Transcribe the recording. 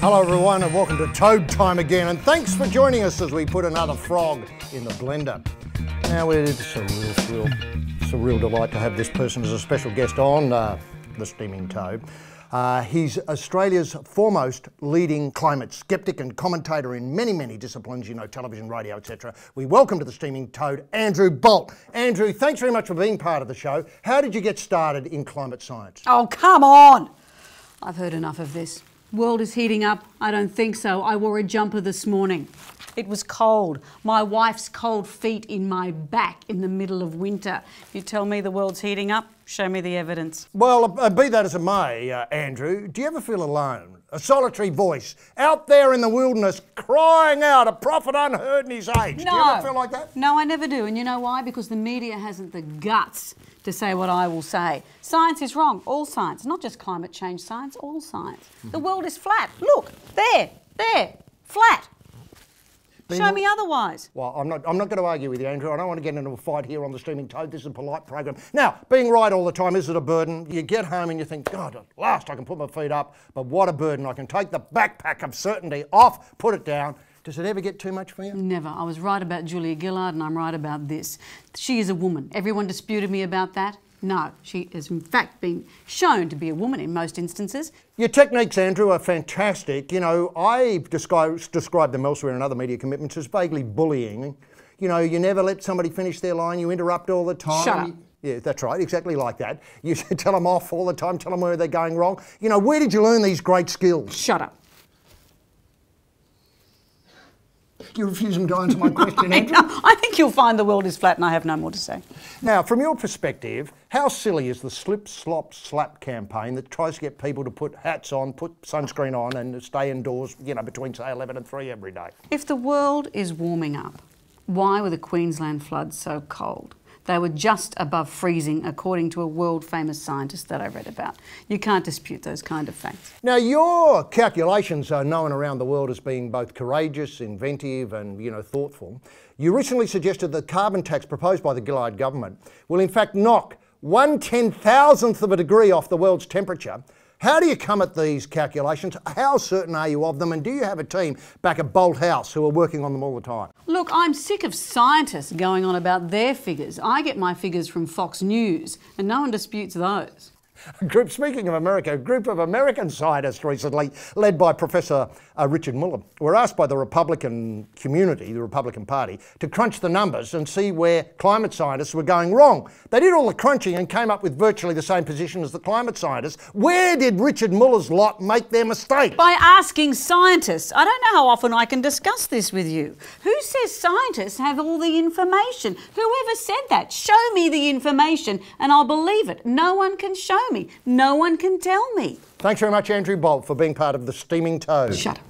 Hello everyone and welcome to Toad Time again, and thanks for joining us as we put another frog in the blender. Now it's a real thrill, it's a real delight to have this person as a special guest on the Steaming Toad. He's Australia's foremost leading climate skeptic and commentator in many disciplines, you know, television, radio, etc. We welcome to the Steaming Toad, Andrew Bolt. Andrew, thanks very much for being part of the show. How did you get started in climate science? Oh, come on! I've heard enough of this. World is heating up. I don't think so. I wore a jumper this morning. It was cold. My wife's cold feet in my back in the middle of winter. You tell me the world's heating up? Show me the evidence. Well, be that as it may, Andrew, do you ever feel alone? A solitary voice out there in the wilderness crying out, a prophet unheard in his age. No. Do you ever feel like that? No, I never do. And you know why? Because the media hasn't the guts to say what I will say. Science is wrong. All science. Not just climate change science, all science. The world is flat. Look, there, flat. Show me otherwise. Well, I'm not going to argue with you, Andrew. I don't want to get into a fight here on the Steaming Toad. This is a polite program. Now, being right all the time, is it a burden? You get home and you think, God, at last I can put my feet up, but what a burden. I can take the backpack of certainty off, put it down. Does it ever get too much for you? Never. I was right about Julia Gillard and I'm right about this. She is a woman. Everyone disputed me about that. No, she has in fact been shown to be a woman in most instances. Your techniques, Andrew, are fantastic. You know, I describe them elsewhere in other media commitments as vaguely bullying. You know, you never let somebody finish their line, you interrupt all the time. Shut up. Yeah, that's right, exactly like that. You tell them off all the time, tell them where they're going wrong. You know, where did you learn these great skills? Shut up. You're refusing to answer my question, Andrew. I think you'll find the world is flat and I have no more to say. Now, from your perspective, how silly is the slip, slop, slap campaign that tries to get people to put hats on, put sunscreen on and stay indoors, you know, between, say, 11 and 3 every day? If the world is warming up, why were the Queensland floods so cold? They were just above freezing, according to a world-famous scientist that I read about. You can't dispute those kind of facts. Now, your calculations are known around the world as being both courageous, inventive and, you know, thoughtful. You recently suggested that the carbon tax proposed by the Gillard government will in fact knock 1/10,000th of a degree off the world's temperature. How do you come at these calculations? How certain are you of them? And do you have a team back at Bolt House who are working on them all the time? Look, I'm sick of scientists going on about their figures. I get my figures from Fox News, and no one disputes those. Speaking of America, a group of American scientists recently, led by Professor Richard Muller, were asked by the Republican community, the Republican Party, to crunch the numbers and see where climate scientists were going wrong. They did all the crunching and came up with virtually the same position as the climate scientists. Where did Richard Muller's lot make their mistake? By asking scientists. I don't know how often I can discuss this with you. Who says scientists have all the information? Whoever said that? Show me the information and I'll believe it. No one can show me. No one can tell me. Thanks very much, Andrew Bolt, for being part of the Steaming Toad. Shut up.